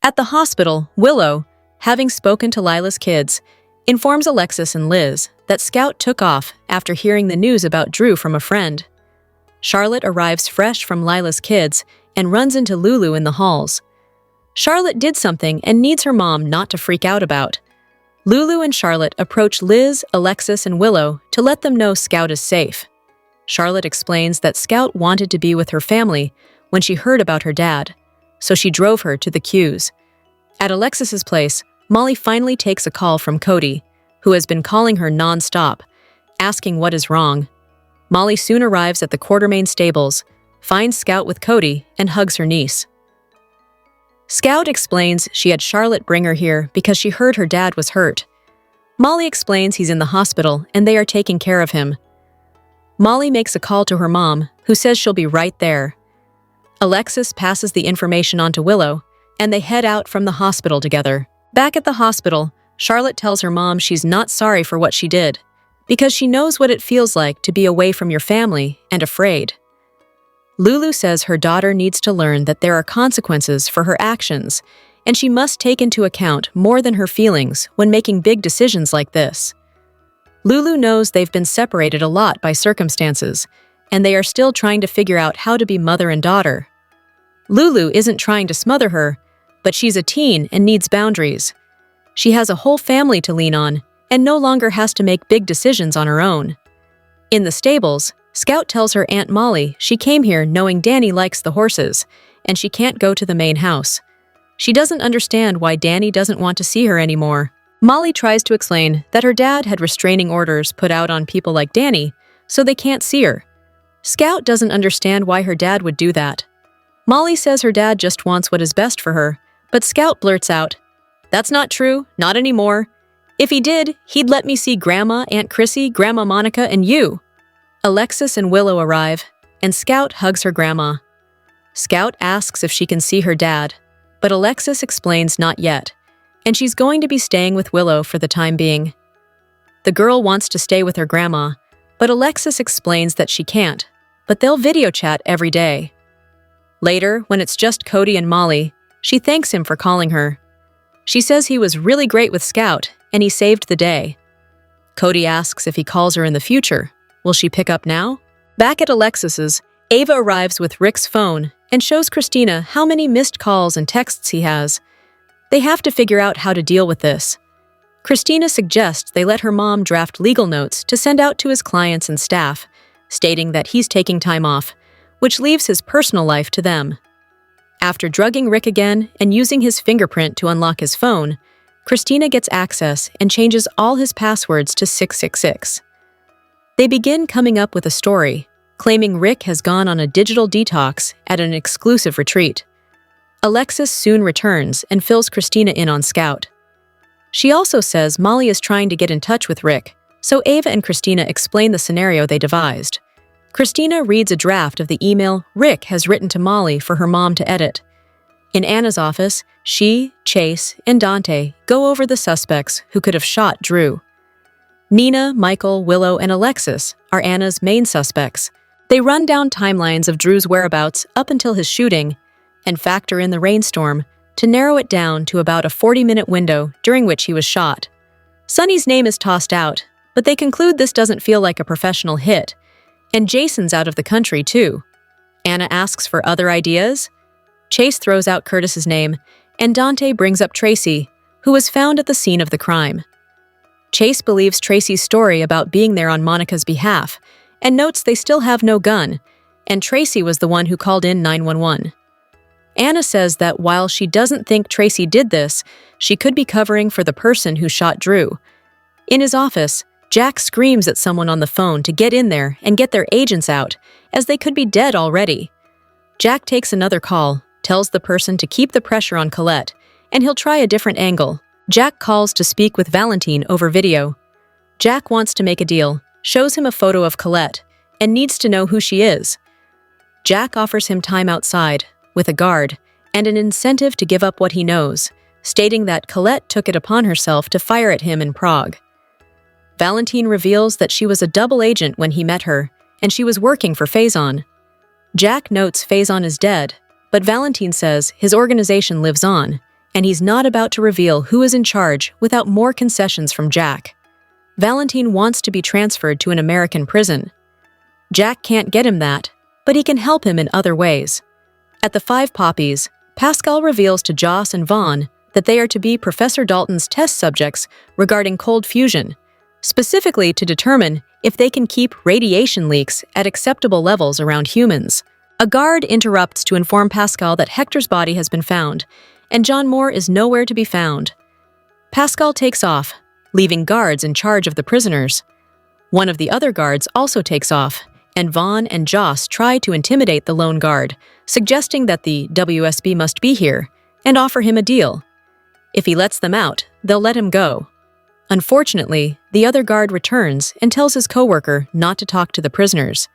At the hospital, Willow, having spoken to Lila's kids, informs Alexis and Liz that Scout took off after hearing the news about Drew from a friend. Charlotte arrives fresh from Lila's kids and runs into Lulu in the halls. Charlotte did something and needs her mom not to freak out about. Lulu and Charlotte approach Liz, Alexis, and Willow to let them know Scout is safe. Charlotte explains that Scout wanted to be with her family when she heard about her dad, so she drove her to the queues. At Alexis's place, Molly finally takes a call from Cody, who has been calling her non-stop, asking what is wrong. Molly soon arrives at the Quartermain stables, finds Scout with Cody, and hugs her niece. Scout explains she had Charlotte bring her here because she heard her dad was hurt. Molly explains he's in the hospital and they are taking care of him. Molly makes a call to her mom, who says she'll be right there. Alexis passes the information on to Willow, and they head out from the hospital together. Back at the hospital, Charlotte tells her mom she's not sorry for what she did, because she knows what it feels like to be away from your family and afraid. Lulu says her daughter needs to learn that there are consequences for her actions, and she must take into account more than her feelings when making big decisions like this. Lulu knows they've been separated a lot by circumstances, and they are still trying to figure out how to be mother and daughter. Lulu isn't trying to smother her, but she's a teen and needs boundaries. She has a whole family to lean on and no longer has to make big decisions on her own. In the stables, Scout tells her Aunt Molly she came here knowing Danny likes the horses, and she can't go to the main house. She doesn't understand why Danny doesn't want to see her anymore. Molly tries to explain that her dad had restraining orders put out on people like Danny, so they can't see her. Scout doesn't understand why her dad would do that. Molly says her dad just wants what is best for her, but Scout blurts out, "That's not true, not anymore. If he did, he'd let me see Grandma, Aunt Chrissy, Grandma Monica, and you." Alexis and Willow arrive, and Scout hugs her grandma. Scout asks if she can see her dad, but Alexis explains not yet, and she's going to be staying with Willow for the time being. The girl wants to stay with her grandma, but Alexis explains that she can't, but they'll video chat every day. Later, when it's just Cody and Molly, she thanks him for calling her. She says he was really great with Scout, and he saved the day. Cody asks if he calls her in the future. Will she pick up now? Back at Alexis's, Ava arrives with Rick's phone and shows Christina how many missed calls and texts he has. They have to figure out how to deal with this. Christina suggests they let her mom draft legal notes to send out to his clients and staff, stating that he's taking time off, which leaves his personal life to them. After drugging Rick again and using his fingerprint to unlock his phone, Christina gets access and changes all his passwords to 666. They begin coming up with a story, claiming Rick has gone on a digital detox at an exclusive retreat. Alexis soon returns and fills Christina in on Scout. She also says Molly is trying to get in touch with Rick, so Ava and Christina explain the scenario they devised. Christina reads a draft of the email Rick has written to Molly for her mom to edit. In Anna's office, she, Chase, and Dante go over the suspects who could have shot Drew. Nina, Michael, Willow, and Alexis are Anna's main suspects. They run down timelines of Drew's whereabouts up until his shooting and factor in the rainstorm to narrow it down to about a 40-minute window during which he was shot. Sonny's name is tossed out, but they conclude this doesn't feel like a professional hit, and Jason's out of the country too. Anna asks for other ideas. Chase throws out Curtis's name, and Dante brings up Tracy, who was found at the scene of the crime. Chase believes Tracy's story about being there on Monica's behalf and notes they still have no gun, and Tracy was the one who called in 911. Anna says that while she doesn't think Tracy did this, she could be covering for the person who shot Drew. In his office, Jack screams at someone on the phone to get in there and get their agents out, as they could be dead already. Jack takes another call, tells the person to keep the pressure on Colette, and he'll try a different angle. Jack calls to speak with Valentin over video. Jack wants to make a deal, shows him a photo of Colette, and needs to know who she is. Jack offers him time outside, with a guard, and an incentive to give up what he knows, stating that Colette took it upon herself to fire at him in Prague. Valentin reveals that she was a double agent when he met her, and she was working for Faison. Jack notes Faison is dead, but Valentin says his organization lives on, and he's not about to reveal who is in charge without more concessions from Jack. Valentin wants to be transferred to an American prison. Jack can't get him that, but he can help him in other ways. At the Five Poppies, Pascal reveals to Joss and Vaughn that they are to be Professor Dalton's test subjects regarding cold fusion, specifically to determine if they can keep radiation leaks at acceptable levels around humans. A guard interrupts to inform Pascal that Hector's body has been found, and John Moore is nowhere to be found. Pascal takes off, leaving guards in charge of the prisoners. One of the other guards also takes off, and Vaughn and Joss try to intimidate the lone guard, suggesting that the WSB must be here, and offer him a deal. If he lets them out, they'll let him go. Unfortunately, the other guard returns and tells his coworker not to talk to the prisoners.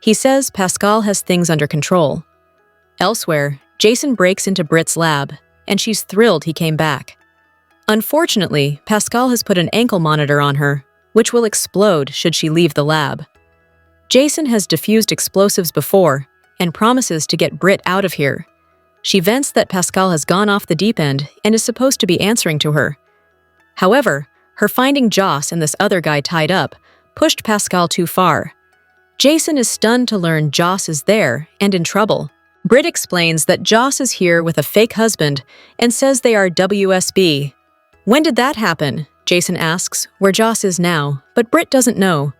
He says Pascal has things under control. Elsewhere, Jason breaks into Britt's lab, and she's thrilled he came back. Unfortunately, Pascal has put an ankle monitor on her, which will explode should she leave the lab. Jason has diffused explosives before and promises to get Britt out of here. She vents that Pascal has gone off the deep end and is supposed to be answering to her. However, her finding Joss and this other guy tied up pushed Pascal too far. Jason is stunned to learn Joss is there and in trouble. Britt explains that Joss is here with a fake husband and says they are WSB. When did that happen? Jason asks where Joss is now, but Britt doesn't know.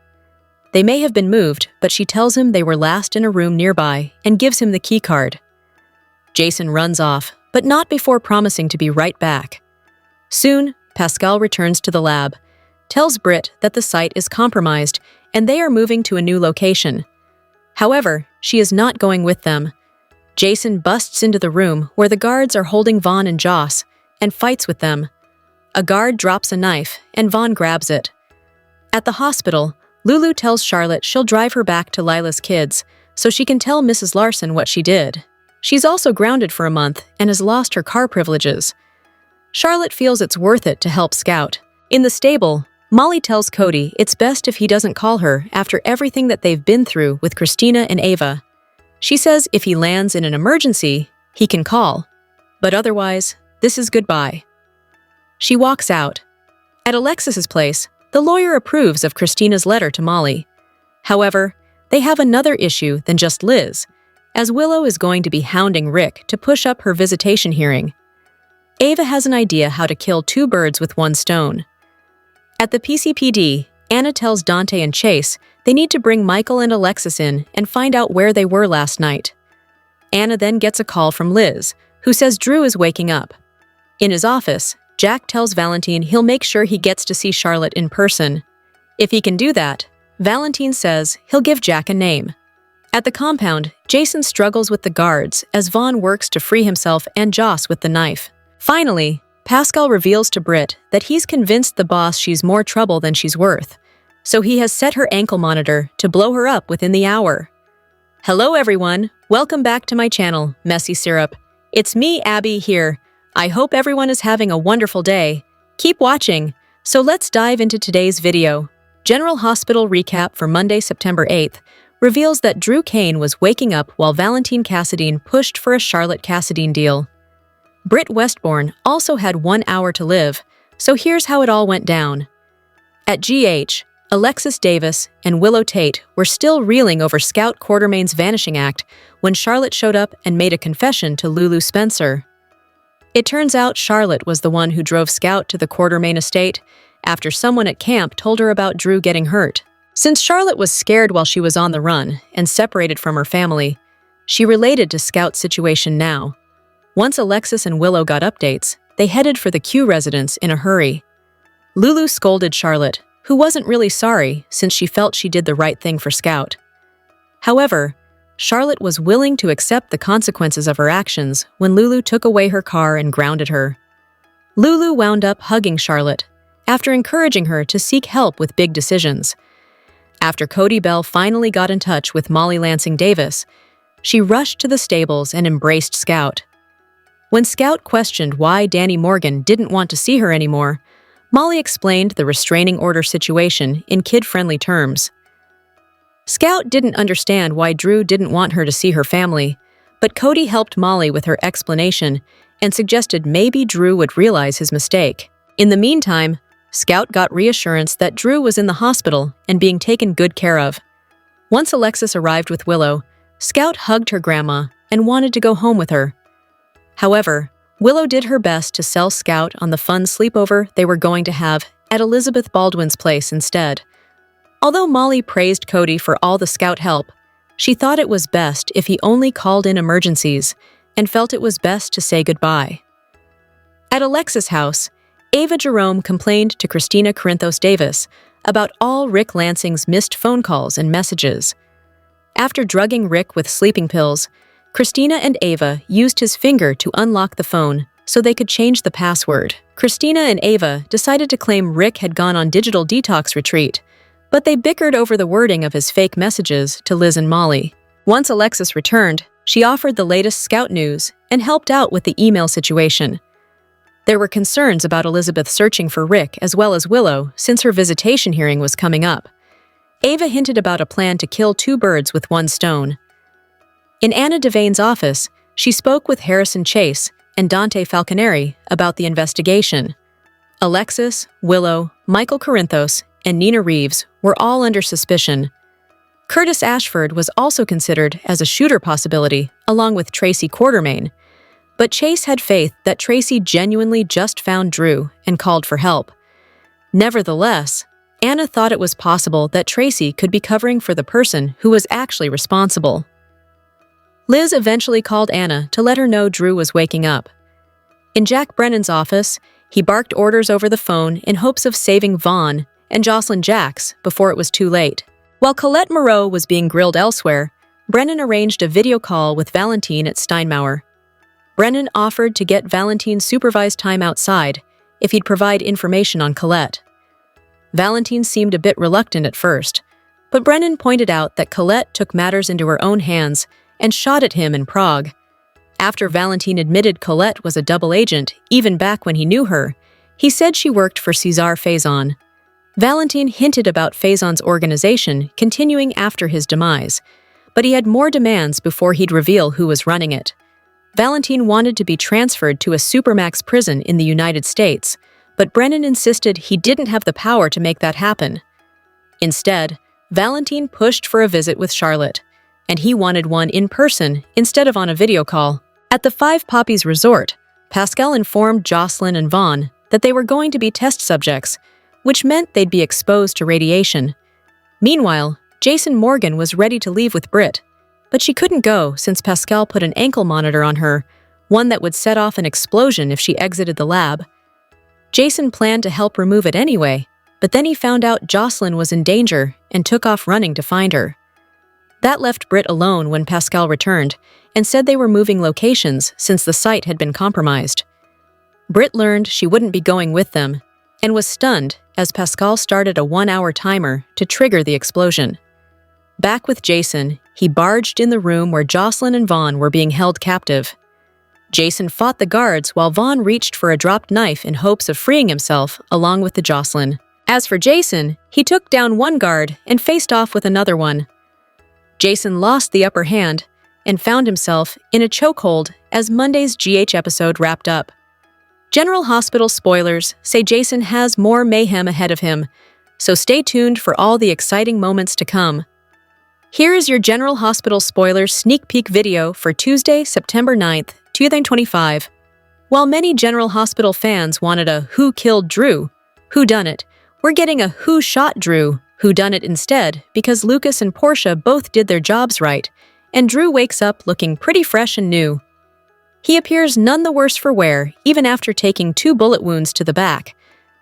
They may have been moved, but she tells him they were last in a room nearby and gives him the key card. Jason runs off, but not before promising to be right back. Soon, Pascal returns to the lab, tells Britt that the site is compromised and they are moving to a new location. However, she is not going with them. Jason busts into the room where the guards are holding Vaughn and Joss and fights with them. A guard drops a knife and Vaughn grabs it. At the hospital, Lulu tells Charlotte she'll drive her back to Lila's kids so she can tell Mrs. Larson what she did. She's also grounded for a month and has lost her car privileges. Charlotte feels it's worth it to help Scout. In the stable, Molly tells Cody it's best if he doesn't call her after everything that they've been through with Christina and Ava. She says if he lands in an emergency, he can call. But otherwise, this is goodbye. She walks out. At Alexis's place, the lawyer approves of Christina's letter to Molly. However, they have another issue than just Liz, as Willow is going to be hounding Rick to push up her visitation hearing. Ava has an idea how to kill two birds with one stone. At the PCPD, Anna tells Dante and Chase they need to bring Michael and Alexis in and find out where they were last night. Anna then gets a call from Liz, who says Drew is waking up. In his office, Jack tells Valentin he'll make sure he gets to see Charlotte in person. If he can do that, Valentin says he'll give Jack a name. At the compound, Jason struggles with the guards as Vaughn works to free himself and Joss with the knife. Finally, Pascal reveals to Britt that he's convinced the boss she's more trouble than she's worth, so he has set her ankle monitor to blow her up within the hour. Hello everyone, welcome back to my channel, Messy Syrup. It's me, Abby, here. I hope everyone is having a wonderful day. Keep watching. So let's dive into today's video. General Hospital recap for Monday, September 8th reveals that Drew Kane was waking up while Valentin Cassadine pushed for a Charlotte Cassadine deal. Britt Westbourne also had 1 hour to live, so here's how it all went down. At GH, Alexis Davis and Willow Tate were still reeling over Scout Quartermain's vanishing act when Charlotte showed up and made a confession to Lulu Spencer. It turns out Charlotte was the one who drove Scout to the Quartermain estate after someone at camp told her about Drew getting hurt. Since Charlotte was scared while she was on the run and separated from her family, she related to Scout's situation now. Once Alexis and Willow got updates, they headed for the Q residence in a hurry. Lulu scolded Charlotte, who wasn't really sorry since she felt she did the right thing for Scout. However, Charlotte was willing to accept the consequences of her actions when Lulu took away her car and grounded her. Lulu wound up hugging Charlotte after encouraging her to seek help with big decisions. After Cody Bell finally got in touch with Molly Lansing Davis, she rushed to the stables and embraced Scout. When Scout questioned why Danny Morgan didn't want to see her anymore, Molly explained the restraining order situation in kid-friendly terms. Scout didn't understand why Drew didn't want her to see her family, but Cody helped Molly with her explanation and suggested maybe Drew would realize his mistake. In the meantime, Scout got reassurance that Drew was in the hospital and being taken good care of. Once Alexis arrived with Willow, Scout hugged her grandma and wanted to go home with her. However, Willow did her best to sell Scout on the fun sleepover they were going to have at Elizabeth Baldwin's place instead. Although Molly praised Cody for all the Scout help, she thought it was best if he only called in emergencies and felt it was best to say goodbye. At Alexis' house, Ava Jerome complained to Christina Corinthos Davis about all Rick Lansing's missed phone calls and messages. After drugging Rick with sleeping pills, Christina and Ava used his finger to unlock the phone so they could change the password. Christina and Ava decided to claim Rick had gone on digital detox retreat, but they bickered over the wording of his fake messages to Liz and Molly. Once Alexis returned, she offered the latest Scout news and helped out with the email situation. There were concerns about Elizabeth searching for Rick as well as Willow since her visitation hearing was coming up. Ava hinted about a plan to kill two birds with one stone. In Anna Devane's office, she spoke with Harrison Chase and Dante Falconeri about the investigation. Alexis, Willow, Michael Corinthos, and Nina Reeves were all under suspicion. Curtis Ashford was also considered as a shooter possibility, along with Tracy Quartermain. But Chase had faith that Tracy genuinely just found Drew and called for help. Nevertheless, Anna thought it was possible that Tracy could be covering for the person who was actually responsible. Liz eventually called Anna to let her know Drew was waking up. In Jack Brennan's office, he barked orders over the phone in hopes of saving Vaughn and Jocelyn Jacks before it was too late. While Colette Moreau was being grilled elsewhere, Brennan arranged a video call with Valentin at Steinmauer. Brennan offered to get Valentin's supervised time outside if he'd provide information on Colette. Valentin seemed a bit reluctant at first, but Brennan pointed out that Colette took matters into her own hands and shot at him in Prague. After Valentin admitted Colette was a double agent, even back when he knew her, he said she worked for Cesar Faison. Valentin hinted about Faison's organization continuing after his demise, but he had more demands before he'd reveal who was running it. Valentin wanted to be transferred to a supermax prison in the United States, but Brennan insisted he didn't have the power to make that happen. Instead, Valentin pushed for a visit with Charlotte, and he wanted one in person instead of on a video call. At the Five Poppies Resort, Pascal informed Jocelyn and Vaughn that they were going to be test subjects, which meant they'd be exposed to radiation. Meanwhile, Jason Morgan was ready to leave with Britt, but she couldn't go since Pascal put an ankle monitor on her, one that would set off an explosion if she exited the lab. Jason planned to help remove it anyway, but then he found out Jocelyn was in danger and took off running to find her. That left Britt alone when Pascal returned and said they were moving locations since the site had been compromised. Britt learned she wouldn't be going with them and was stunned as Pascal started a 1-hour timer to trigger the explosion. Back with Jason, he barged in the room where Jocelyn and Vaughn were being held captive. Jason fought the guards while Vaughn reached for a dropped knife in hopes of freeing himself along with the Jocelyn. As for Jason, he took down one guard and faced off with another one. Jason lost the upper hand and found himself in a chokehold as Monday's GH episode wrapped up. General Hospital spoilers say Jason has more mayhem ahead of him, so stay tuned for all the exciting moments to come. Here is your General Hospital spoilers sneak peek video for Tuesday, September 9th, 2025. While many General Hospital fans wanted a Who Killed Drew, Whodunit, we're getting a Who Shot Drew, Whodunit instead because Lucas and Portia both did their jobs right, and Drew wakes up looking pretty fresh and new. He appears none the worse for wear, even after taking 2 bullet wounds to the back,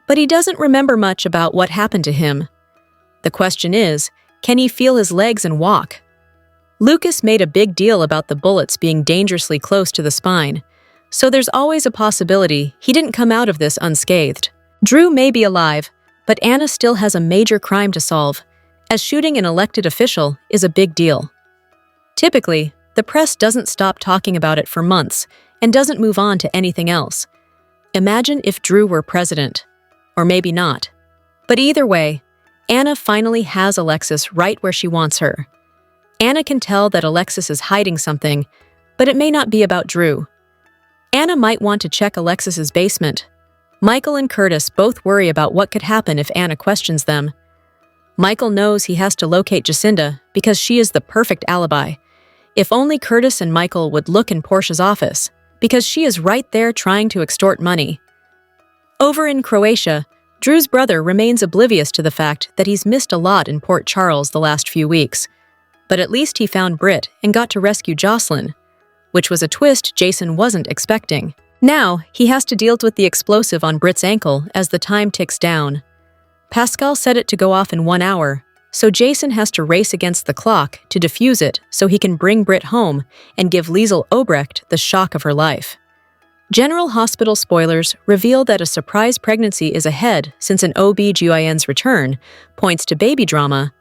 but he doesn't remember much about what happened to him. The question is, can he feel his legs and walk? Lucas made a big deal about the bullets being dangerously close to the spine, so there's always a possibility he didn't come out of this unscathed. Drew may be alive, but Anna still has a major crime to solve, as shooting an elected official is a big deal. Typically, the press doesn't stop talking about it for months and doesn't move on to anything else. Imagine if Drew were president. Or maybe not. But either way, Anna finally has Alexis right where she wants her. Anna can tell that Alexis is hiding something, but it may not be about Drew. Anna might want to check Alexis's basement. Michael and Curtis both worry about what could happen if Anna questions them. Michael knows he has to locate Jacinda because she is the perfect alibi. If only Curtis and Michael would look in Portia's office, because she is right there trying to extort money. Over in Croatia, Drew's brother remains oblivious to the fact that he's missed a lot in Port Charles the last few weeks. But at least he found Britt and got to rescue Jocelyn, which was a twist Jason wasn't expecting. Now, he has to deal with the explosive on Britt's ankle as the time ticks down. Pascal set it to go off in 1 hour, so Jason has to race against the clock to defuse it so he can bring Britt home and give Liesel Obrecht the shock of her life. General Hospital spoilers reveal that a surprise pregnancy is ahead since an OB/GYN's return points to baby drama.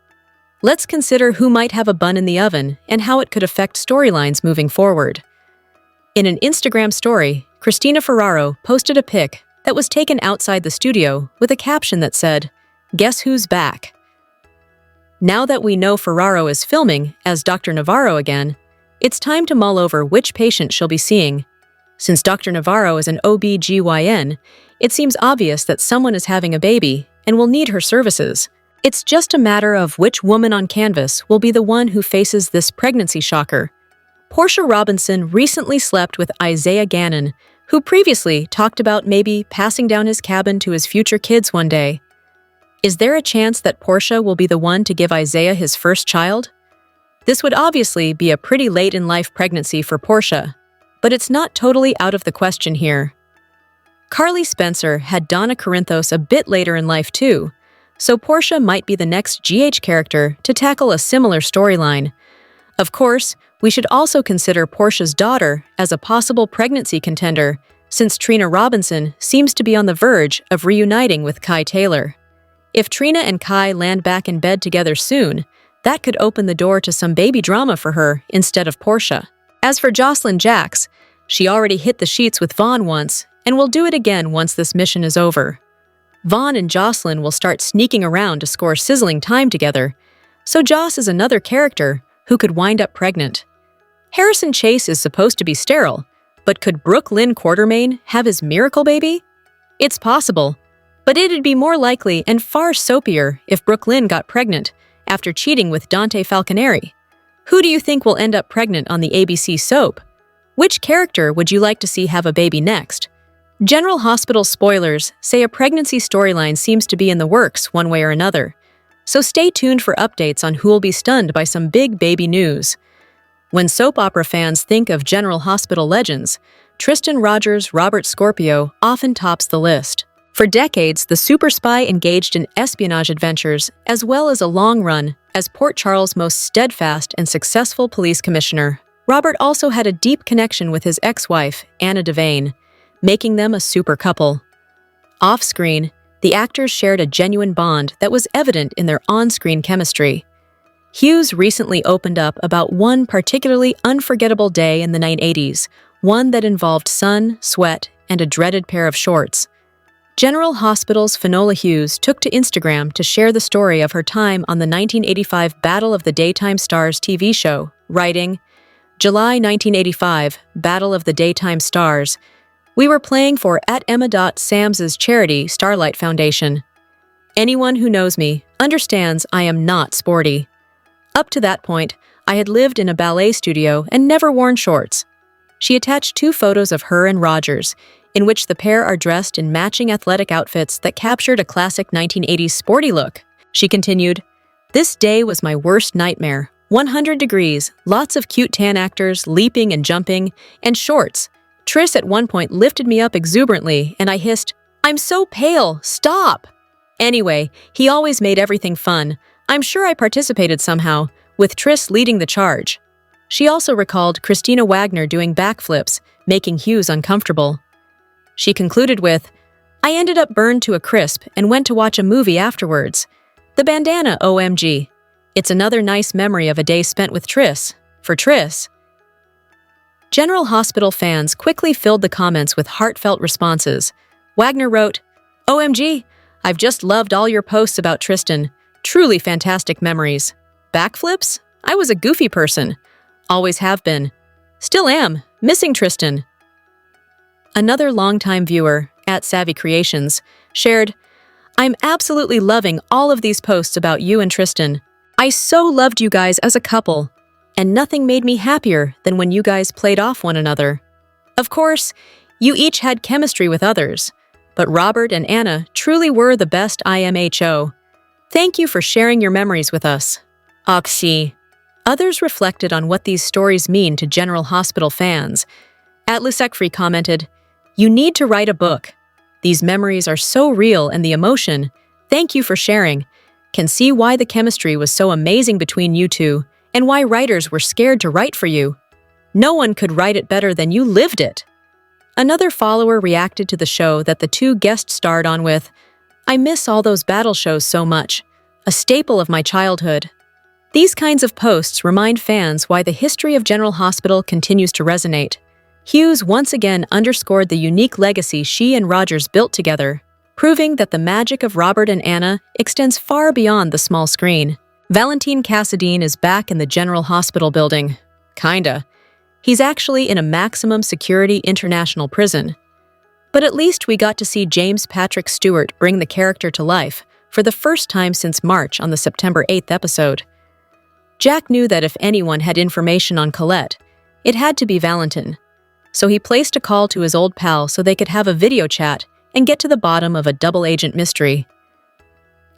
Let's consider who might have a bun in the oven and how it could affect storylines moving forward. In an Instagram story, Cristina Ferraro posted a pic that was taken outside the studio with a caption that said, "Guess who's back?" Now that we know Ferraro is filming as Dr. Navarro again, it's time to mull over which patient she'll be seeing. Since Dr. Navarro is an OB/GYN, it seems obvious that someone is having a baby and will need her services. It's just a matter of which woman on canvas will be the one who faces this pregnancy shocker. Portia Robinson recently slept with Isaiah Gannon, who previously talked about maybe passing down his cabin to his future kids one day. Is there a chance that Portia will be the one to give Isaiah his first child? This would obviously be a pretty late-in-life pregnancy for Portia, but it's not totally out of the question here. Carly Spencer had Donna Corinthos a bit later in life too, so Portia might be the next GH character to tackle a similar storyline. Of course, we should also consider Portia's daughter as a possible pregnancy contender, since Trina Robinson seems to be on the verge of reuniting with Kai Taylor. If Trina and Kai land back in bed together soon, that could open the door to some baby drama for her instead of Portia. As for Jocelyn Jacks, she already hit the sheets with Vaughn once and will do it again once this mission is over. Vaughn and Jocelyn will start sneaking around to score sizzling time together, so Joss is another character who could wind up pregnant. Harrison Chase is supposed to be sterile, but could Brooke Lynn Quartermain have his miracle baby? It's possible, but it'd be more likely and far soapier if Brooke Lynn got pregnant after cheating with Dante Falconeri. Who do you think will end up pregnant on the ABC soap? Which character would you like to see have a baby next? General Hospital spoilers say a pregnancy storyline seems to be in the works one way or another, so stay tuned for updates on who'll be stunned by some big baby news. When soap opera fans think of General Hospital legends, Tristan Rogers' Robert Scorpio often tops the list. For decades, the super spy engaged in espionage adventures as well as a long run as Port Charles' most steadfast and successful police commissioner. Robert also had a deep connection with his ex-wife, Anna Devane, making them a super couple. Off-screen, the actors shared a genuine bond that was evident in their on-screen chemistry. Hughes recently opened up about one particularly unforgettable day in the 1980s, one that involved sun, sweat, and a dreaded pair of shorts. General Hospital's Finola Hughes took to Instagram to share the story of her time on the 1985 Battle of the Daytime Stars TV show, writing, "July 1985, Battle of the Daytime Stars. We were playing for @Emma.Sams's charity Starlight Foundation. Anyone who knows me understands I am not sporty. Up to that point, I had lived in a ballet studio and never worn shorts." She attached 2 photos of her and Rogers, in which the pair are dressed in matching athletic outfits that captured a classic 1980s sporty look. She continued, "This day was my worst nightmare. 100 degrees, lots of cute tan actors leaping and jumping, and shorts. Tris at one point lifted me up exuberantly, and I hissed, 'I'm so pale, stop!' Anyway, he always made everything fun. I'm sure I participated somehow, with Tris leading the charge." She also recalled Christina Wagner doing backflips, making Hughes uncomfortable. She concluded with, "I ended up burned to a crisp and went to watch a movie afterwards. The bandana, OMG. It's another nice memory of a day spent with Tris. For Tris." General Hospital fans quickly filled the comments with heartfelt responses. Wagner wrote, "OMG, I've just loved all your posts about Tristan. Truly fantastic memories. Backflips? I was a goofy person. Always have been. Still am. Missing Tristan." Another longtime viewer, at Savvy Creations, shared, "I'm absolutely loving all of these posts about you and Tristan. I so loved you guys as a couple, and nothing made me happier than when you guys played off one another. Of course, you each had chemistry with others, but Robert and Anna truly were the best IMHO. Thank you for sharing your memories with us." Oxy. Others reflected on what these stories mean to General Hospital fans. At Lusecfree commented, "You need to write a book. These memories are so real, and the emotion, thank you for sharing, can see why the chemistry was so amazing between you two and why writers were scared to write for you. No one could write it better than you lived it." Another follower reacted to the show that the two guest starred on with, "I miss all those battle shows so much, a staple of my childhood." These kinds of posts remind fans why the history of General Hospital continues to resonate. Hughes once again underscored the unique legacy she and Rogers built together, proving that the magic of Robert and Anna extends far beyond the small screen. Valentin Cassadine is back in the General Hospital building. Kinda. He's actually in a maximum security international prison. But at least we got to see James Patrick Stewart bring the character to life for the first time since March on the September 8th episode. Jack knew that if anyone had information on Colette, it had to be Valentin. So he placed a call to his old pal so they could have a video chat and get to the bottom of a double-agent mystery.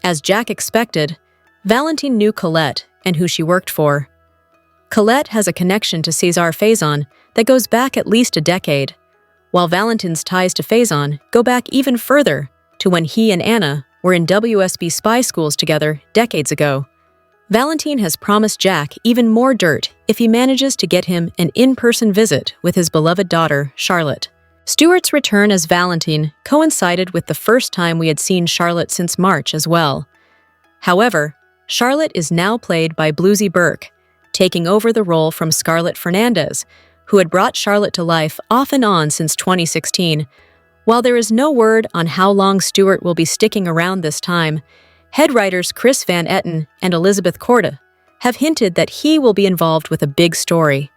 As Jack expected, Valentin knew Colette and who she worked for. Colette has a connection to César Faison that goes back at least a decade, while Valentin's ties to Faison go back even further to when he and Anna were in WSB spy schools together decades ago. Valentin has promised Jack even more dirt if he manages to get him an in-person visit with his beloved daughter, Charlotte. Stewart's return as Valentin coincided with the first time we had seen Charlotte since March as well. However, Charlotte is now played by Bluesy Burke, taking over the role from Scarlett Fernandez, who had brought Charlotte to life off and on since 2016. While there is no word on how long Stewart will be sticking around this time, head writers Chris Van Etten and Elizabeth Korda have hinted that he will be involved with a big story.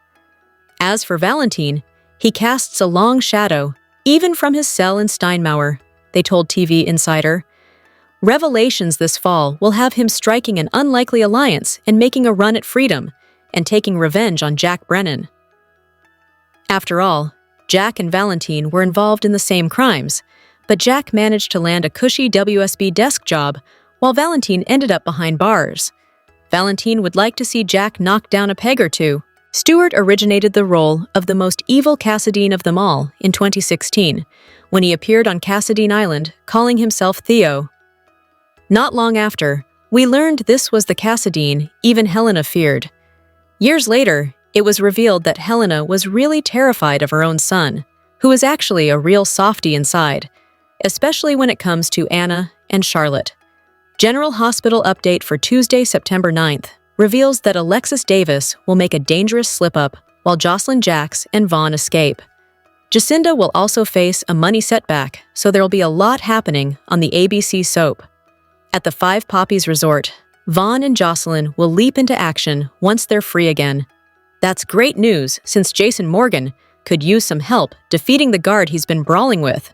As for Valentin, he casts a long shadow, even from his cell in Steinmauer, they told TV Insider. Revelations this fall will have him striking an unlikely alliance and making a run at freedom, and taking revenge on Jack Brennan. After all, Jack and Valentin were involved in the same crimes, but Jack managed to land a cushy WSB desk job while Valentin ended up behind bars. Valentin would like to see Jack knock down a peg or two. Stewart originated the role of the most evil Cassadine of them all in 2016, when he appeared on Cassadine Island calling himself Theo. Not long after, we learned this was the Cassadine even Helena feared. Years later, it was revealed that Helena was really terrified of her own son, who was actually a real softie inside, especially when it comes to Anna and Charlotte. General Hospital update for Tuesday, September 9th, reveals that Alexis Davis will make a dangerous slip-up while Jocelyn Jacks and Vaughn escape. Jacinda will also face a money setback, so there'll be a lot happening on the ABC soap. At the Five Poppies Resort, Vaughn and Jocelyn will leap into action once they're free again. That's great news since Jason Morgan could use some help defeating the guard he's been brawling with.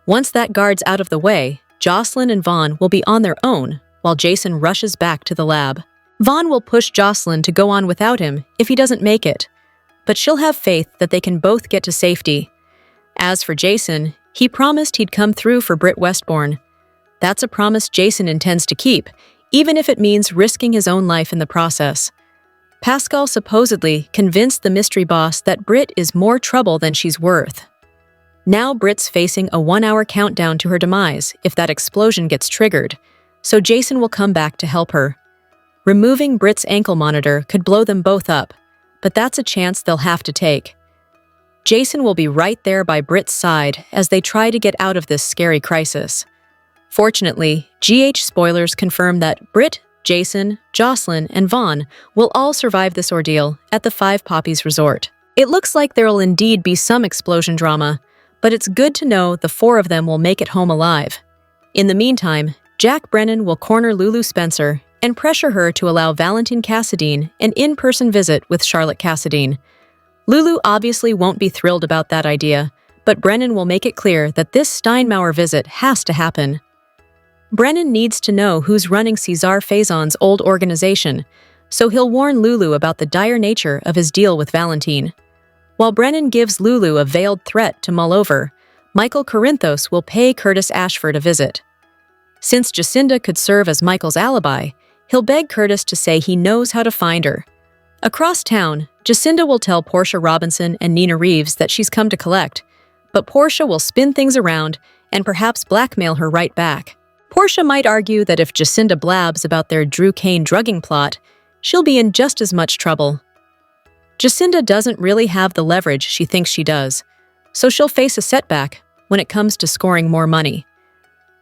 Once that guard's out of the way, Jocelyn and Vaughn will be on their own while Jason rushes back to the lab. Vaughn will push Jocelyn to go on without him if he doesn't make it, but she'll have faith that they can both get to safety. As for Jason, he promised he'd come through for Britt Westbourne. That's a promise Jason intends to keep, even if it means risking his own life in the process. Pascal supposedly convinced the mystery boss that Britt is more trouble than she's worth. Now Britt's facing a 1-hour countdown to her demise if that explosion gets triggered, so Jason will come back to help her. Removing Britt's ankle monitor could blow them both up, but that's a chance they'll have to take. Jason will be right there by Britt's side as they try to get out of this scary crisis. Fortunately, GH spoilers confirm that Britt, Jason, Jocelyn, and Vaughn will all survive this ordeal at the Five Poppies Resort. It looks like there'll indeed be some explosion drama, but it's good to know the four of them will make it home alive. In the meantime, Jack Brennan will corner Lulu Spencer and pressure her to allow Valentin Cassadine an in-person visit with Charlotte Cassadine. Lulu obviously won't be thrilled about that idea, but Brennan will make it clear that this Steinmauer visit has to happen. Brennan needs to know who's running Cesar Faison's old organization, so he'll warn Lulu about the dire nature of his deal with Valentin. While Brennan gives Lulu a veiled threat to mull over, Michael Corinthos will pay Curtis Ashford a visit. Since Jacinda could serve as Michael's alibi, he'll beg Curtis to say he knows how to find her. Across town, Jacinda will tell Portia Robinson and Nina Reeves that she's come to collect, but Portia will spin things around and perhaps blackmail her right back. Portia might argue that if Jacinda blabs about their Drew Kane drugging plot, she'll be in just as much trouble. Jacinda doesn't really have the leverage she thinks she does, so she'll face a setback when it comes to scoring more money.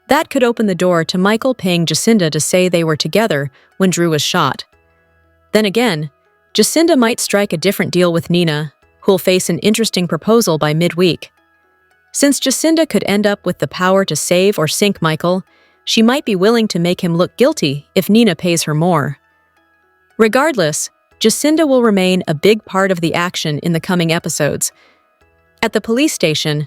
That could open the door to Michael paying Jacinda to say they were together when Drew was shot. Then again, Jacinda might strike a different deal with Nina, who'll face an interesting proposal by midweek. Since Jacinda could end up with the power to save or sink Michael, she might be willing to make him look guilty if Nina pays her more. Regardless, Jacinda will remain a big part of the action in the coming episodes. At the police station,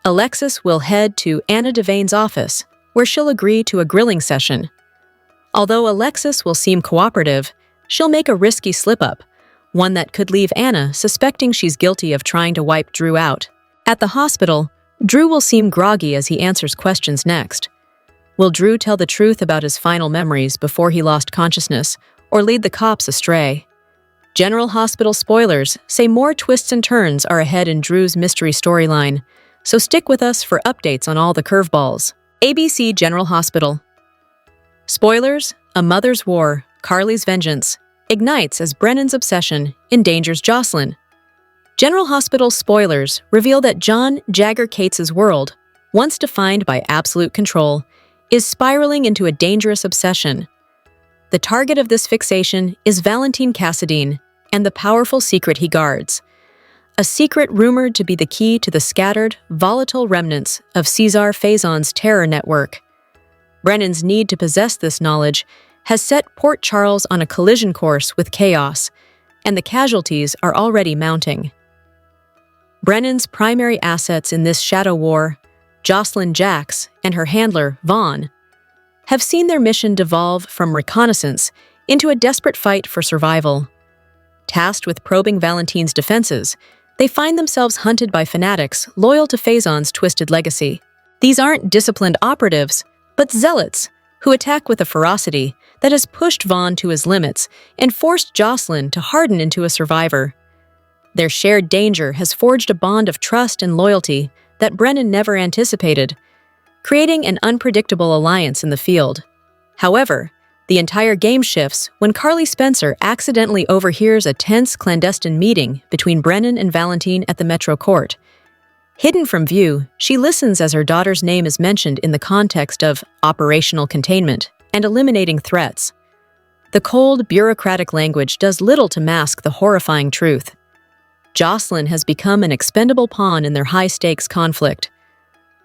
Alexis will head to Anna Devane's office, where she'll agree to a grilling session. Although Alexis will seem cooperative, she'll make a risky slip-up, one that could leave Anna suspecting she's guilty of trying to wipe Drew out. At the hospital, Drew will seem groggy as he answers questions next. Will Drew tell the truth about his final memories before he lost consciousness, or lead the cops astray? General Hospital spoilers say more twists and turns are ahead in Drew's mystery storyline, so stick with us for updates on all the curveballs. ABC General Hospital. Spoilers: A Mother's War, Carly's Vengeance, ignites as Brennan's obsession endangers Jocelyn. General Hospital spoilers reveal that John Jagger Cates' world, once defined by absolute control, is spiraling into a dangerous obsession. The target of this fixation is Valentin Cassadine and the powerful secret he guards. A secret rumored to be the key to the scattered, volatile remnants of Cesar Faison's terror network. Brennan's need to possess this knowledge has set Port Charles on a collision course with chaos, and the casualties are already mounting. Brennan's primary assets in this shadow war, Jocelyn Jax and her handler, Vaughn, have seen their mission devolve from reconnaissance into a desperate fight for survival. Tasked with probing Valentin's defenses, they find themselves hunted by fanatics loyal to Faison's twisted legacy. These aren't disciplined operatives, but zealots who attack with a ferocity that has pushed Vaughn to his limits and forced Jocelyn to harden into a survivor. Their shared danger has forged a bond of trust and loyalty that Brennan never anticipated, creating an unpredictable alliance in the field. However, the entire game shifts when Carly Spencer accidentally overhears a tense clandestine meeting between Brennan and Valentin at the Metro Court. Hidden from view, she listens as her daughter's name is mentioned in the context of operational containment and eliminating threats. The cold, bureaucratic language does little to mask the horrifying truth. Jocelyn has become an expendable pawn in their high-stakes conflict.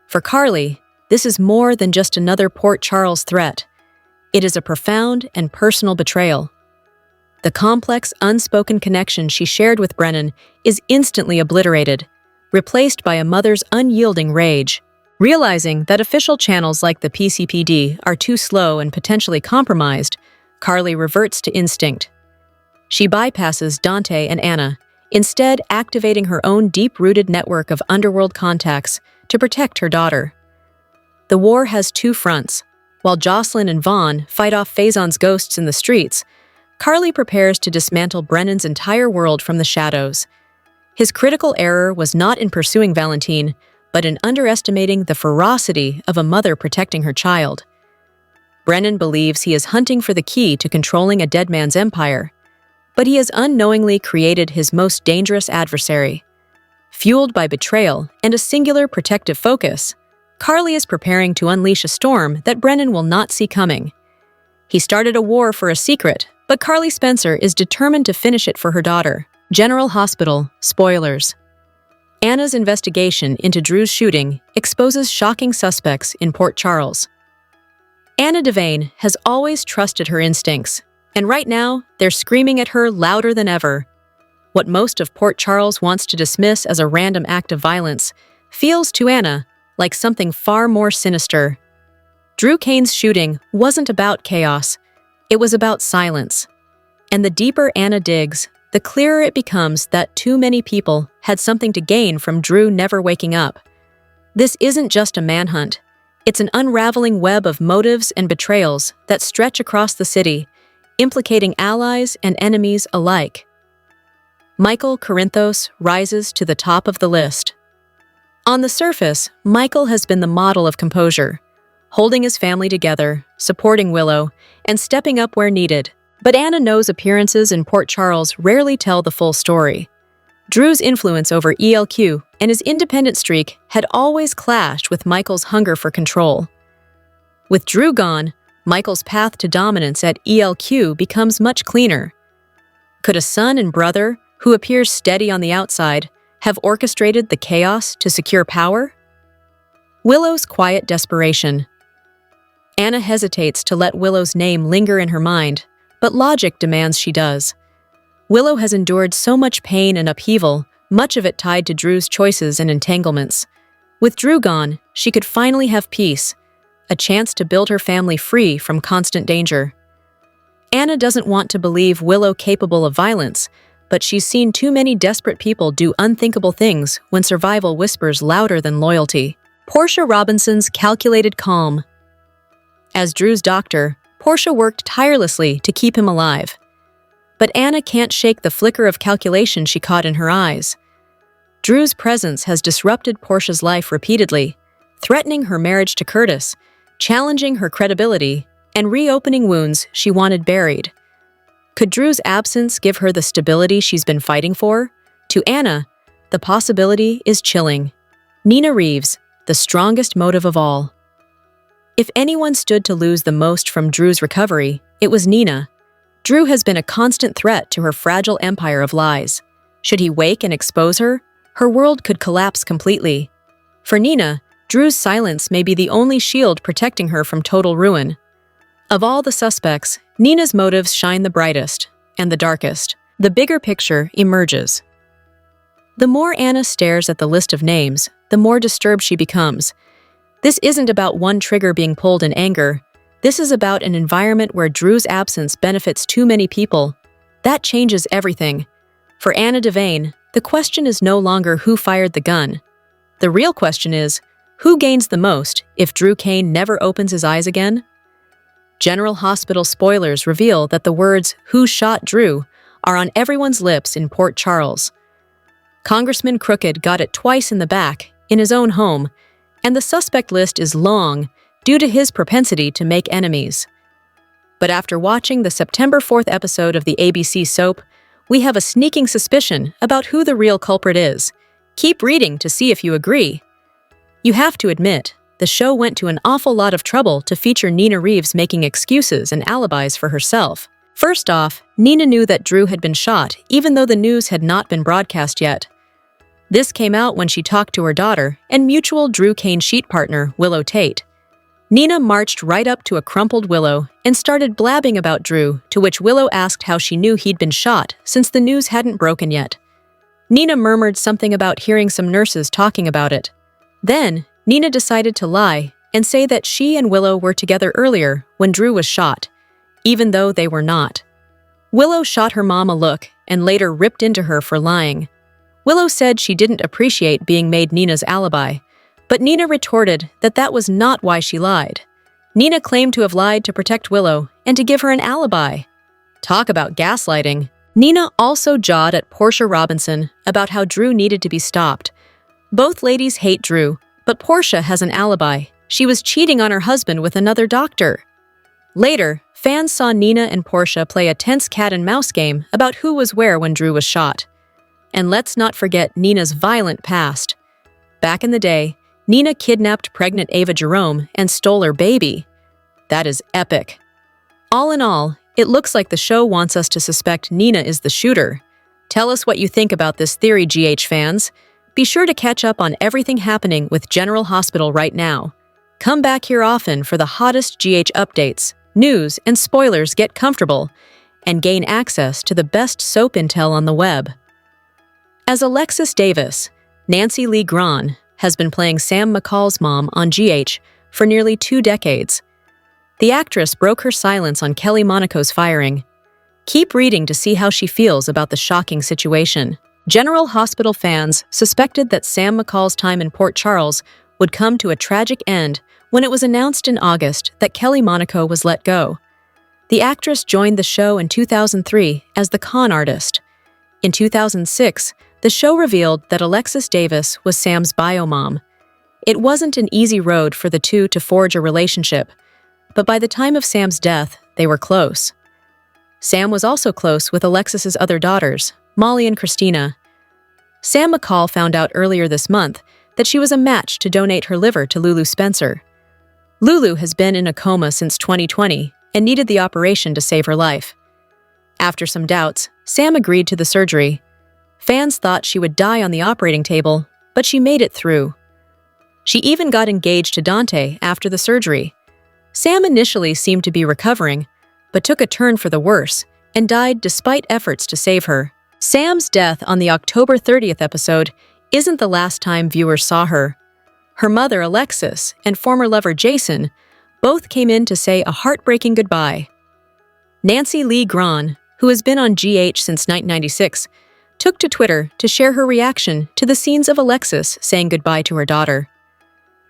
For Carly, this is more than just another Port Charles threat. It is a profound and personal betrayal. The complex, unspoken connection she shared with Brennan is instantly obliterated, replaced by a mother's unyielding rage. Realizing that official channels like the PCPD are too slow and potentially compromised, Carly reverts to instinct. She bypasses Dante and Anna, instead activating her own deep-rooted network of underworld contacts to protect her daughter. The war has two fronts. While Jocelyn and Vaughn fight off Faison's ghosts in the streets, Carly prepares to dismantle Brennan's entire world from the shadows. His critical error was not in pursuing Valentin, but in underestimating the ferocity of a mother protecting her child. Brennan believes he is hunting for the key to controlling a dead man's empire, but he has unknowingly created his most dangerous adversary. Fueled by betrayal and a singular protective focus, Carly is preparing to unleash a storm that Brennan will not see coming. He started a war for a secret, but Carly Spencer is determined to finish it for her daughter. General Hospital spoilers. Anna's investigation into Drew's shooting exposes shocking suspects in Port Charles. Anna Devane has always trusted her instincts, and right now they're screaming at her louder than ever. What most of Port Charles wants to dismiss as a random act of violence feels to Anna like something far more sinister. Drew Cain's shooting wasn't about chaos, it was about silence. And the deeper Anna digs, the clearer it becomes that too many people had something to gain from Drew never waking up. This isn't just a manhunt. It's an unraveling web of motives and betrayals that stretch across the city, implicating allies and enemies alike. Michael Corinthos rises to the top of the list. On the surface, Michael has been the model of composure, holding his family together, supporting Willow, and stepping up where needed. But Anna knows appearances in Port Charles rarely tell the full story. Drew's influence over ELQ and his independent streak had always clashed with Michael's hunger for control. With Drew gone, Michael's path to dominance at ELQ becomes much cleaner. Could a son and brother, who appears steady on the outside, have orchestrated the chaos to secure power? Willow's quiet desperation. Anna hesitates to let Willow's name linger in her mind, but logic demands she does. Willow has endured so much pain and upheaval, much of it tied to Drew's choices and entanglements. With Drew gone, she could finally have peace, a chance to build her family free from constant danger. Anna doesn't want to believe Willow capable of violence, but she's seen too many desperate people do unthinkable things when survival whispers louder than loyalty. Portia Robinson's calculated calm. As Drew's doctor, Portia worked tirelessly to keep him alive. But Anna can't shake the flicker of calculation she caught in her eyes. Drew's presence has disrupted Portia's life repeatedly, threatening her marriage to Curtis, challenging her credibility, and reopening wounds she wanted buried. Could Drew's absence give her the stability she's been fighting for? To Anna, the possibility is chilling. Nina Reeves, the strongest motive of all. If anyone stood to lose the most from Drew's recovery, it was Nina. Drew has been a constant threat to her fragile empire of lies. Should he wake and expose her, her world could collapse completely. For Nina, Drew's silence may be the only shield protecting her from total ruin. Of all the suspects, Nina's motives shine the brightest and the darkest. The bigger picture emerges. The more Anna stares at the list of names, the more disturbed she becomes. This isn't about one trigger being pulled in anger. This is about an environment where Drew's absence benefits too many people. That changes everything. For Anna Devane, the question is no longer who fired the gun. The real question is, who gains the most if Drew Cain never opens his eyes again? General Hospital spoilers reveal that the words, "Who shot Drew?" are on everyone's lips in Port Charles. Congressman Crooked got it twice in the back, in his own home, and the suspect list is long due to his propensity to make enemies. But after watching the September 4th episode of the ABC soap, we have a sneaking suspicion about who the real culprit is. Keep reading to see if you agree. You have to admit, the show went to an awful lot of trouble to feature Nina Reeves making excuses and alibis for herself. First off, Nina knew that Drew had been shot, even though the news had not been broadcast yet. This came out when she talked to her daughter and mutual Drew Cain sheet partner, Willow Tate. Nina marched right up to a crumpled Willow and started blabbing about Drew, to which Willow asked how she knew he'd been shot since the news hadn't broken yet. Nina murmured something about hearing some nurses talking about it. Then, Nina decided to lie and say that she and Willow were together earlier when Drew was shot, even though they were not. Willow shot her mom a look and later ripped into her for lying. Willow said she didn't appreciate being made Nina's alibi, but Nina retorted that that was not why she lied. Nina claimed to have lied to protect Willow and to give her an alibi. Talk about gaslighting. Nina also jawed at Portia Robinson about how Drew needed to be stopped. Both ladies hate Drew, but Portia has an alibi. She was cheating on her husband with another doctor. Later, fans saw Nina and Portia play a tense cat-and-mouse game about who was where when Drew was shot. And let's not forget Nina's violent past. Back in the day, Nina kidnapped pregnant Ava Jerome and stole her baby. That is epic. All in all, it looks like the show wants us to suspect Nina is the shooter. Tell us what you think about this theory, GH fans. Be sure to catch up on everything happening with General Hospital right now. Come back here often for the hottest GH updates, news, and spoilers. Get comfortable and gain access to the best soap intel on the web. As Alexis Davis, Nancy Lee Grahn has been playing Sam McCall's mom on GH for nearly 2 decades. The actress broke her silence on Kelly Monaco's firing. Keep reading to see how she feels about the shocking situation. General Hospital fans suspected that Sam McCall's time in Port Charles would come to a tragic end when it was announced in August that Kelly Monaco was let go. The actress joined the show in 2003 as the con artist. In 2006, the show revealed that Alexis Davis was Sam's bio-mom. It wasn't an easy road for the two to forge a relationship, but by the time of Sam's death, they were close. Sam was also close with Alexis's other daughters, Molly and Christina. Sam McCall found out earlier this month that she was a match to donate her liver to Lulu Spencer. Lulu has been in a coma since 2020 and needed the operation to save her life. After some doubts, Sam agreed to the surgery. Fans thought she would die on the operating table, but she made it through. She even got engaged to Dante after the surgery. Sam initially seemed to be recovering, but took a turn for the worse and died despite efforts to save her. Sam's death on the October 30th episode isn't the last time viewers saw her. Her mother, Alexis, and former lover, Jason, both came in to say a heartbreaking goodbye. Nancy Lee Grahn, who has been on GH since 1996, took to Twitter to share her reaction to the scenes of Alexis saying goodbye to her daughter.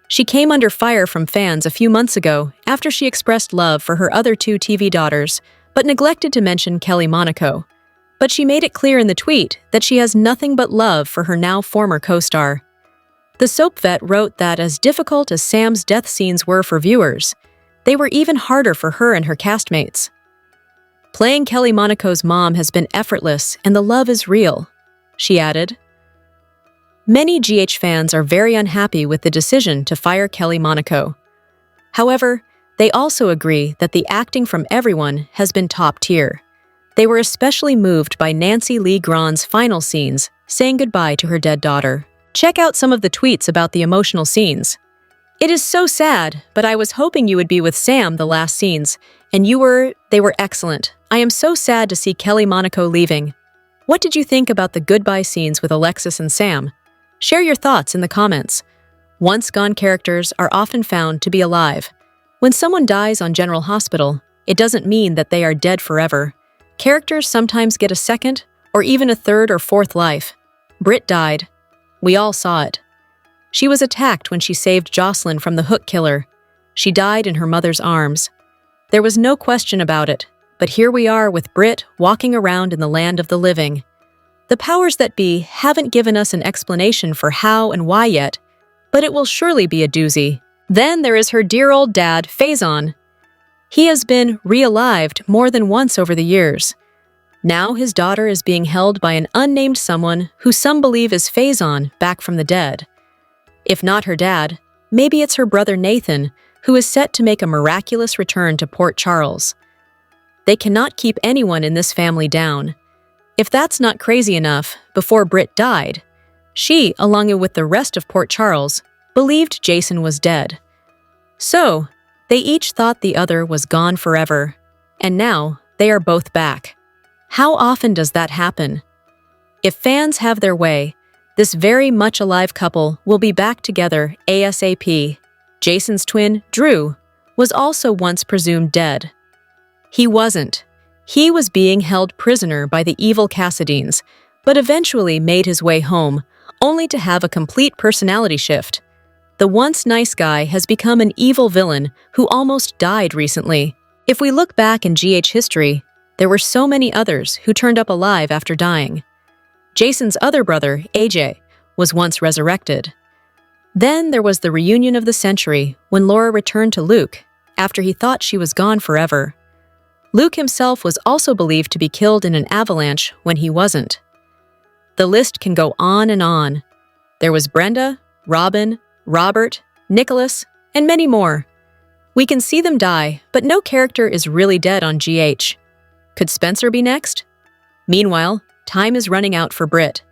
She came under fire from fans a few months ago after she expressed love for her other 2 TV daughters, but neglected to mention Kelly Monaco. But she made it clear in the tweet that she has nothing but love for her now former co-star. The soap vet wrote that as difficult as Sam's death scenes were for viewers, they were even harder for her and her castmates. Playing Kelly Monaco's mom has been effortless and the love is real, she added. Many GH fans are very unhappy with the decision to fire Kelly Monaco. However, they also agree that the acting from everyone has been top tier. They were especially moved by Nancy Lee Grahn's final scenes, saying goodbye to her dead daughter. Check out some of the tweets about the emotional scenes. It is so sad, but I was hoping you would be with Sam the last scenes, and they were excellent. I am so sad to see Kelly Monaco leaving. What did you think about the goodbye scenes with Alexis and Sam? Share your thoughts in the comments. Once-gone characters are often found to be alive. When someone dies on General Hospital, it doesn't mean that they are dead forever. Characters sometimes get a second, or even a third or fourth life. Britt died. We all saw it. She was attacked when she saved Jocelyn from the hook killer. She died in her mother's arms. There was no question about it, but here we are with Britt walking around in the land of the living. The powers that be haven't given us an explanation for how and why yet, but it will surely be a doozy. Then there is her dear old dad, Faison. He has been re-alived more than once over the years. Now his daughter is being held by an unnamed someone who some believe is Faison back from the dead. If not her dad, maybe it's her brother Nathan, who is set to make a miraculous return to Port Charles. They cannot keep anyone in this family down. If that's not crazy enough, before Britt died, she, along with the rest of Port Charles, believed Jason was dead. So, they each thought the other was gone forever, and now they are both back. How often does that happen? If fans have their way, this very much alive couple will be back together ASAP. Jason's twin, Drew, was also once presumed dead. He wasn't. He was being held prisoner by the evil Cassidines, but eventually made his way home, only to have a complete personality shift. The once nice guy has become an evil villain who almost died recently. If we look back in GH history, there were so many others who turned up alive after dying. Jason's other brother, AJ, was once resurrected. Then there was the reunion of the century when Laura returned to Luke after he thought she was gone forever. Luke himself was also believed to be killed in an avalanche when he wasn't. The list can go on and on. There was Brenda, Robin, Robert, Nicholas, and many more. We can see them die, but no character is really dead on GH. Could Spencer be next? Meanwhile, time is running out for Britt.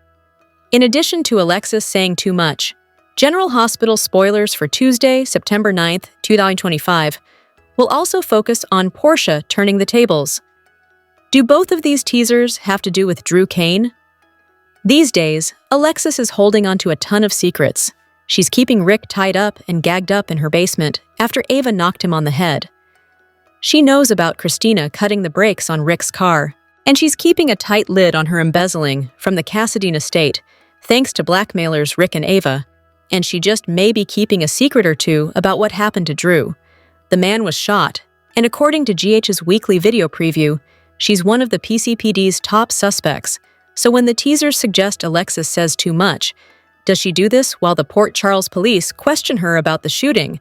In addition to Alexis saying too much, General Hospital spoilers for Tuesday, September 9th, 2025, will also focus on Portia turning the tables. Do both of these teasers have to do with Drew Kane? These days, Alexis is holding onto a ton of secrets. She's keeping Rick tied up and gagged up in her basement after Ava knocked him on the head. She knows about Christina cutting the brakes on Rick's car, and she's keeping a tight lid on her embezzling from the Cassadine estate, thanks to blackmailers Rick and Ava, and she just may be keeping a secret or two about what happened to Drew. The man was shot, and according to GH's weekly video preview, she's one of the PCPD's top suspects. So when the teasers suggest Alexis says too much, does she do this while the Port Charles police question her about the shooting?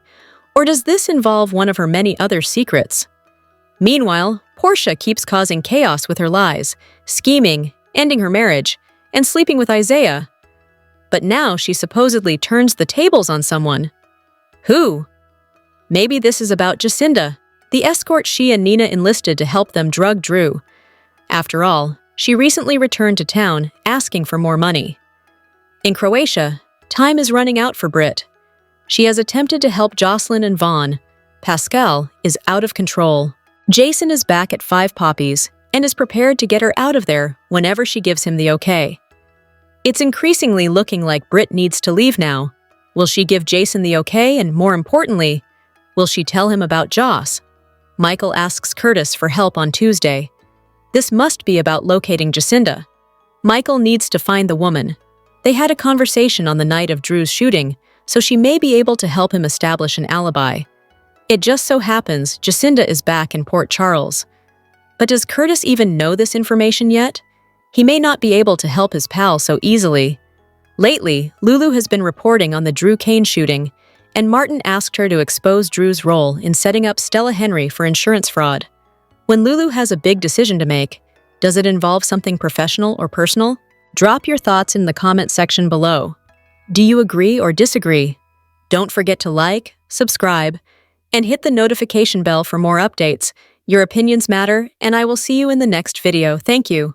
Or does this involve one of her many other secrets? Meanwhile, Portia keeps causing chaos with her lies, scheming, ending her marriage, and sleeping with Isaiah. But now she supposedly turns the tables on someone. Who? Maybe this is about Jacinda, the escort she and Nina enlisted to help them drug Drew. After all, she recently returned to town asking for more money. In Croatia, time is running out for Britt. She has attempted to help Jocelyn and Vaughn. Pascal is out of control. Jason is back at Five Poppies and is prepared to get her out of there whenever she gives him the okay. It's increasingly looking like Britt needs to leave now. Will she give Jason the okay, and more importantly, will she tell him about Joss? Michael asks Curtis for help on Tuesday. This must be about locating Jacinda. Michael needs to find the woman. They had a conversation on the night of Drew's shooting, so she may be able to help him establish an alibi. It just so happens Jacinda is back in Port Charles. But does Curtis even know this information yet? He may not be able to help his pal so easily. Lately, Lulu has been reporting on the Drew Kane shooting, and Martin asked her to expose Drew's role in setting up Stella Henry for insurance fraud. When Lulu has a big decision to make, does it involve something professional or personal? Drop your thoughts in the comment section below. Do you agree or disagree? Don't forget to like, subscribe, and hit the notification bell for more updates. Your opinions matter, and I will see you in the next video. Thank you.